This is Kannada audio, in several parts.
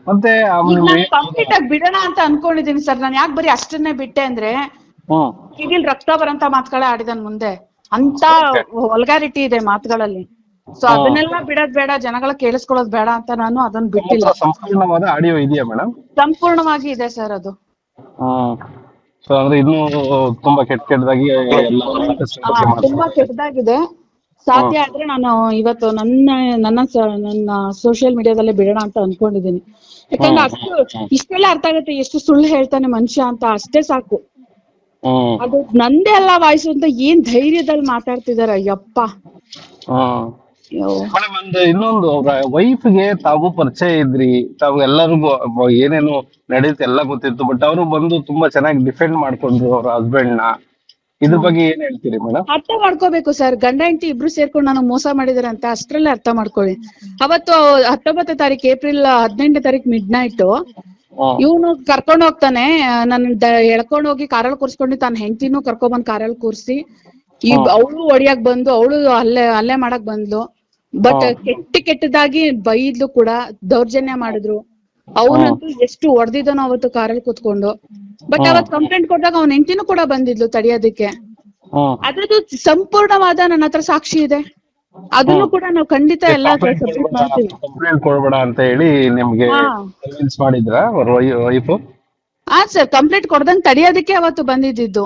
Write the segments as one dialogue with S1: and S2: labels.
S1: ಮತ್ತೆ
S2: ಈಗ ನಾನು ಕಂಪ್ಲೀಟ್ ಆಗಿ ಬಿಡೋಣ ಅಂತ ಅನ್ಕೊಂಡಿದೀನಿ ಸರ್. ನಾನು ಯಾಕೆ ಬರೀ ಅಷ್ಟನ್ನೇ ಬಿಟ್ಟೆ ಅಂದ್ರೆ ಕಿವಿಲ್ ರಕ್ತ ಬರಂತ ಮಾತುಗಳೇ ಆಡಿದನ್ ಮುಂದೆ ಅಂತ ವಲ್ಗಾರಿಟಿ ಇದೆ ಮಾತುಗಳಲ್ಲಿ. ಸೊ ಅದನ್ನೆಲ್ಲ ಬಿಡೋದ್ ಬೇಡ, ಜನಗಳ ಕೇಳಿಸ್ಕೊಳ್ಳೋದ್ ಬೇಡ ಅಂತ ನಾನು ಅದನ್ನ ಬಿಟ್ಟಿಲ್ಲ.
S1: ಸಂಪೂರ್ಣವಾದ ಆಡಿಯೋ ಇದೆಯಾ ಮೇಡಮ್?
S2: ಸಂಪೂರ್ಣವಾಗಿ ಇದೆ ಸರ್ ಅದು.
S1: ಸೊ ಅಂದ್ರೆ ಇನ್ನೂ ತುಂಬಾ ಕೆಟ್ಟದಾಗಿ
S2: ತುಂಬಾ ಕೆಟ್ಟದಾಗಿದೆ. ಸಾಧ್ಯ ಆದ್ರೆ ನಾನು ಇವತ್ತು ನನ್ನ ಸೋಷಿಯಲ್ ಮೀಡಿಯಾದಲ್ಲೇ ಬಿಡೋಣ ಅಂತ ಅನ್ಕೊಂಡಿದೀನಿ. ಯಾಕಂದ್ರೆ ಅಷ್ಟು ಇಷ್ಟೆಲ್ಲ ಅರ್ಥ ಆಗುತ್ತೆ ಎಷ್ಟು ಸುಳ್ಳು ಹೇಳ್ತಾನೆ ಮನುಷ್ಯ ಅಂತ, ಅಷ್ಟೇ ಸಾಕು. ಅದು ನಂದೇ ಅಲ್ಲ ವಾಯ್ಸು ಅಂತ ಏನ್ ಧೈರ್ಯದಲ್ಲಿ ಮಾತಾಡ್ತಿದಾರ ಯಪ್ಪ.
S1: ಮೇಡಮ್ ಒಂದು ಇನ್ನೊಂದು, ಅವ್ರ ವೈಫ್ಗೆ ತಾವು ಪರಿಚಯ ಇದ್ರಿ, ತಾವು ಎಲ್ಲರಿಗೂ ಏನೇನು ನಡೆಯುತ್ತೆ ಎಲ್ಲ ಗೊತ್ತಿತ್ತು, ಬಟ್ ಅವರು ಬಂದು ತುಂಬಾ ಚೆನ್ನಾಗಿ ಡಿಫೆಂಡ್ ಮಾಡ್ಕೊಂಡ್ರು ಅವ್ರ ಹಸ್ಬೆಂಡ್ ನ. ಇದ್ರ ಬಗ್ಗೆ ಏನ್ ಹೇಳ್ತೀರಿ ಮೇಡಮ್?
S2: ಅರ್ಥ ಮಾಡ್ಕೋಬೇಕು ಸರ್. ಗಂಡ ಹೆಂಡತಿ ಇಬ್ರು ಸೇರ್ಕೊಂಡು ನನಗ್ ಮೋಸ ಮಾಡಿದಾರೆ ಅಂತ ಅಷ್ಟ್ರಲ್ಲೇ ಅರ್ಥ ಮಾಡ್ಕೊಳ್ಳಿ. ಅವತ್ತು 19ನೇ ತಾರೀಕು ಏಪ್ರಿಲ್ 18ನೇ ತಾರೀಕು ಮಿಡ್ ನೈಟ್ ಇವನು ಕರ್ಕೊಂಡ್ ಹೋಗ್ತಾನೆ, ನನ್ ಎಳ್ಕೊಂಡ್ ಹೋಗಿ ಕಾರಲ್ಲಿ ಕೂರ್ಸ್ಕೊಂಡು ತಾನ ಹೆಂಡತಿನೂ ಕರ್ಕೊಂಡ್ಬಂದ್ ಕಾರಲ್ಲಿ ಕೂರ್ಸಿ ಅವಳು ಹೊಡಿಯಕ್ ಬಂದು ಅವಳು ಅಲ್ಲೇ ಮಾಡಕ್ ಬಂದ್ಲು. ಬಟ್ ಕೆಟ್ಟದಾಗಿ ಬೈದ್ಲು ಕೂಡ, ದೌರ್ಜನ್ಯ ಮಾಡಿದ್ರು. ಅವನಂತೂ ಎಷ್ಟು ಹೊಡೆದಿದ್ದಾನೋ ಅವತ್ತು ಕಾರಲ್ಲಿ ಕೂತ್ಕೊಂಡು. ಬಟ್ ಅವತ್ ಕಂಪ್ಲೇಂಟ್ ಕೊಟ್ಟಾಗ ಅವ್ನ ಹೆಂಡತಿನೂ ಕೂಡ ಬಂದಿದ್ಲು ತಡಿಯೋದಕ್ಕೆ. ಅದ್ರದ್ದು ಸಂಪೂರ್ಣವಾದ ನನ್ನ ಹತ್ರ ಸಾಕ್ಷಿ ಇದೆ. ಅದನ್ನು ಕೂಡ ನಾವು ಖಂಡಿತ ಎಲ್ಲ ಸಬ್ಮಿಟ್ ಮಾಡ್ತೀವಿ.
S1: ಕಂಪ್ಲೇಂಟ್ ಕೊಡ್ಬೇಡ ಅಂತ ಹೇಳಿ ನಿಮ್ಗೆ ಕನ್ವಿನ್ಸ್ ಮಾಡಿದ್ರ ಅವ್ರ ವೈಫ್?
S2: ಹಾ ಸರ್, ಕಂಪ್ಲೇಂಟ್ ಕೊಡ್ದಂಗ್ ತಡಿಯೋದಕ್ಕೆ ಅವತ್ತು ಬಂದಿದ್ದು.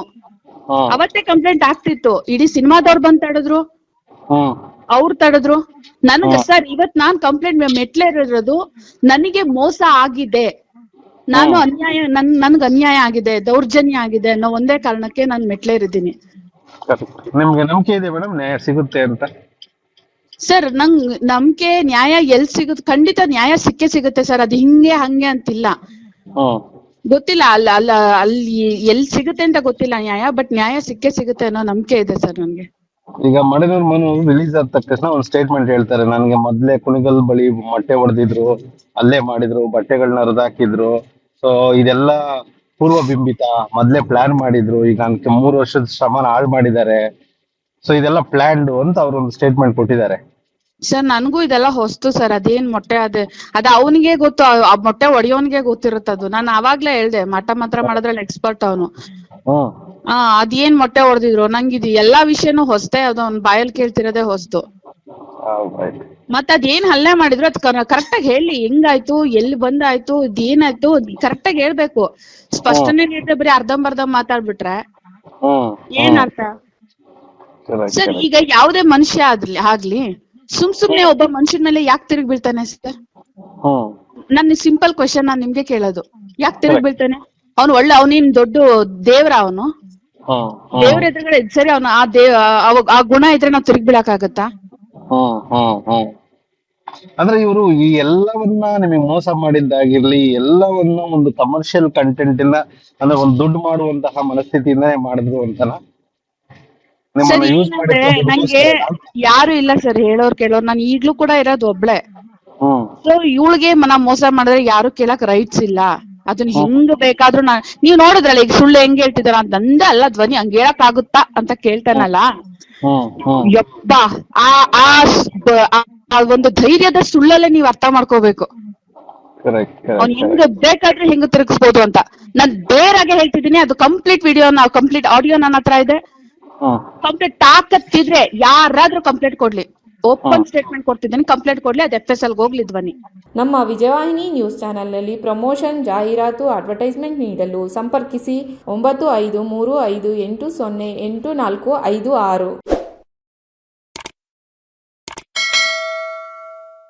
S2: ಅವತ್ತೇ ಕಂಪ್ಲೇಂಟ್ ಆಗ್ತಿತ್ತು. ಇಡೀ ಸಿನಿಮಾದವ್ರು ಬಂದ್ ತಡೆದ್ರು, ಅವ್ರು ತಡೆದ್ರು. ನನ್ಗೆ ಸರ್ ಇವತ್ ನಾನ್ ಕಂಪ್ಲೇಂಟ್ ಮೆಟ್ಲೆ ಇರೋದು ನನಗೆ ಮೋಸ ಆಗಿದೆ, ನಾನು ಅನ್ಯಾಯ, ನನ್ಗೆ ಅನ್ಯಾಯ ಆಗಿದೆ, ದೌರ್ಜನ್ಯ ಆಗಿದೆ ಅನ್ನೋ ಒಂದೇ ಕಾರಣಕ್ಕೆ ನಾನು ಮೆಟ್ಲೆ ಇರಿದ್ದೀನಿ.
S1: ನಿಮ್ಗೆ ನಂಬಿಕೆ ಇದೆ ಮೇಡಮ್ ನ್ಯಾಯ ಸಿಗುತ್ತೆ ಅಂತ?
S2: ಸರ್ ನಂಬಿಕೆ, ನ್ಯಾಯ ಎಲ್ ಸಿಗುತ್ತೆ? ಖಂಡಿತ ನ್ಯಾಯ ಸಿಗುತ್ತೆ ಸರ್. ಅದು ಹಿಂಗೆ ಹಂಗೆ ಅಂತಿಲ್ಲ, ಗೊತ್ತಿಲ್ಲ ಅಲ್ಲಿ ಎಲ್ ಸಿಗುತ್ತೆ ಅಂತ ಗೊತ್ತಿಲ್ಲ ನ್ಯಾಯ, ಬಟ್ ನ್ಯಾಯ ಸಿಗುತ್ತೆ ಅನ್ನೋ ನಂಬಿಕೆ ಇದೆ ಸರ್ ನನ್ಗೆ.
S1: ಈಗ ಮಡೆನೂರ್ ಮನು ರಿಲೀಸ್ ಆದ ತಕ್ಷಣ ಒಂದು ಸ್ಟೇಟ್ಮೆಂಟ್ ಹೇಳ್ತಾರೆ, ನನ್ಗೆ ಮೊದ್ಲೇ ಕುಣಿಗಲ್ ಬಳಿ ಮೊಟ್ಟೆ ಹೊಡೆದಿದ್ರು, ಅಲ್ಲೇ ಮಾಡಿದ್ರು, ಬಟ್ಟೆಗಳನ್ನ ಹರಿದಾಕಿದ್ರು. ಸೊ ಇದೆಲ್ಲ ಪೂರ್ವ ಬಿಂಬಿತ, ಮೊದ್ಲೇ ಪ್ಲಾನ್ ಮಾಡಿದ್ರು, ಈಗ ನನ್ಗೆ 3 ವರ್ಷದ ಶ್ರಮನ ಹಾಳು ಮಾಡಿದ್ದಾರೆ, ಸೊ ಇದೆಲ್ಲ ಪ್ಲಾನ್ಡ್ ಅಂತ ಅವ್ರು ಒಂದು ಸ್ಟೇಟ್ಮೆಂಟ್ ಕೊಟ್ಟಿದ್ದಾರೆ.
S2: ಸರ್ ನನಗೂ ಇದೆಲ್ಲ ಹೊಸ್ತು ಸರ್. ಅದೇನ್ ಮೊಟ್ಟೆ ಅದ ಅವನಿಗೆ ಗೊತ್ತು, ಆ ಮೊಟ್ಟೆ ಹೊಡಿಯೋನ್ಗೆ ಗೊತ್ತಿರುತ್ತದು. ನಾನು ಅವಾಗ್ಲೇ ಹೇಳ್ದೆ, ಮಠ ಮಾತ್ರ ಮಾಡೋದ್ರಲ್ಲಿ ಎಕ್ಸ್ಪರ್ಟ್ ಅವನು. ಅದೇನ್ ಮೊಟ್ಟೆ ಹೊಡೆದಿದ್ರು, ನಂಗೆ ಇದು ಎಲ್ಲಾ ವಿಷಯನೂ ಹೊಸ್ತೆ. ಅದು ಅವ್ನ ಬಾಯಲ್ಲಿ ಕೇಳ್ತಿರೋದೇ ಹೊಸ್ತು. ಮತ್ ಅದೇನ್ ಹಲ್ಲೆ ಮಾಡಿದ್ರು ಅದ್ ಕರೆಕ್ಟ್ ಆಗಿ ಹೇಳಿ, ಹೆಂಗಾಯ್ತು, ಎಲ್ಲಿ ಬಂದಾಯ್ತು, ಇದೇನಾಯ್ತು ಕರೆಕ್ಟ್ ಆಗಿ ಹೇಳ್ಬೇಕು. ಸ್ಪಷ್ಟನೆ ನೀಡಿದ್ರೆ ಬರೀ ಅರ್ಧಂಬರ್ಧ ಮಾತಾಡ್ಬಿಟ್ರೆ ಏನ್ ಅರ್ಥ ಸರ್? ಈಗ ಯಾವ್ದೇ ಮನುಷ್ಯ ಆಗ್ಲಿ ಸುಮ್ನೆ ಒಬ್ಬ ಮನುಷ್ಯನ ಮೇಲೆ ಯಾಕೆ ತಿರುಗಿ ಬೀಳ್ತಾನೆ ಸರ್? ನನ್ನ ಸಿಂಪಲ್ ಕ್ವೆಶನ್ ನಾನ್ ನಿಮ್ಗೆ ಕೇಳೋದು, ಯಾಕೆ ತಿರುಗಿ ಬೀಳ್ತಾನೆ? ಅವನೇನ್ ದೊಡ್ಡ ದೇವ್ರ? ಅವನು ದೇವ್ರ ಎದುರುಗಡೆ ಸರಿ, ಅವನು ಆ ಗುಣ ಇದ್ರೆ ನಾವ್ ತಿರುಗಿ ಬೀಳಕ್ಕಾಗತ್ತಾ?
S1: ಅಂದ್ರೆ ಇವರು ಈ ಎಲ್ಲವನ್ನ ನಿಮಗೆ ಮೋಸ ಮಾಡಿದ್ದಾಗಿರ್ಲಿ, ಎಲ್ಲವನ್ನ ಒಂದು ಕಮರ್ಷಿಯಲ್ ಕಂಟೆಂಟ್ ಇಂದ, ಅಂದ್ರೆ ಒಂದು ದುಡ್ಡು ಮಾಡುವಂತಹ ಮನಸ್ಥಿತಿಯಿಂದಾನೇ ಮಾಡಿದ್ರು ಅಂತನಾ?
S2: ನಂಗೆ ಯಾರು ಇಲ್ಲ ಸರ್ ಹೇಳೋರ್ ಕೇಳೋರ್. ನಾನು ಈಗ್ಲೂ ಕೂಡ ಇರೋದು ಒಬ್ಳೆ. ಸೊ ಇವಳಿಗೆ ನಾವ್ ಮೋಸ ಮಾಡಿದ್ರೆ ಯಾರು ಕೇಳಕ್ ರೈಟ್ಸ್ ಇಲ್ಲ. ಅದನ್ನ ಹೆಂಗ್ ಬೇಕಾದ್ರೂ ನೀವ್ ನೋಡಿದ್ರಲ್ಲ ಈಗ ಸುಳ್ಳು ಹೆಂಗ್ ಹೇಳ್ತಿದಾರ ಅಂತ, ನಂದೇ ಅಲ್ಲ ಧ್ವನಿ, ಹಂಗ್ ಹೇಳಕ್ ಆಗುತ್ತಾ ಅಂತ ಕೇಳ್ತಾನಲ್ಲ ಯಪ್ಪ. ಆ ಒಂದು ಧೈರ್ಯದ ಸುಳ್ಳಲ್ಲೇ ನೀವ್ ಅರ್ಥ ಮಾಡ್ಕೋಬೇಕು. ಅವ್ನ್ ಹೆಂಗ್ ಬೇಕಾದ್ರೆ ಹೆಂಗ್ ತಿರುಗಿಸ್ಬೋದು ಅಂತ. ನಾನ್ ಬೇರಾಗೆ ಹೇಳ್ತಿದೀನಿ. ಅದು ಕಂಪ್ಲೀಟ್ ವಿಡಿಯೋ, ಕಂಪ್ಲೀಟ್ ಆಡಿಯೋ ನನ್ನ ಹತ್ರ ಇದೆ. ಕಂಪ್ಲೇಂಟ್ ತಾಕತ್ತಿದ್ರೆ ಯಾರಾದ್ರೂ ಕಂಪ್ಲೇಂಟ್ ಕೊಡ್ಲಿ, ಓಪನ್ ಸ್ಟೇಟ್ಮೆಂಟ್ ಕೊಡ್ತಿದ್ದೀನಿ, ಕಂಪ್ಲೇಂಟ್ ಕೊಡ್ಲಿ, ಅದು FSL ಹೋಗ್ಲಿ ಧ್ವನಿ.
S3: ನಮ್ಮ ವಿಜಯವಾಹಿನಿ ನ್ಯೂಸ್ ಚಾನೆಲ್ನಲ್ಲಿ ಪ್ರಮೋಷನ್, ಜಾಹೀರಾತು, ಅಡ್ವರ್ಟೈಸ್ಮೆಂಟ್ ನೀಡಲು ಸಂಪರ್ಕಿಸಿ 9535808456.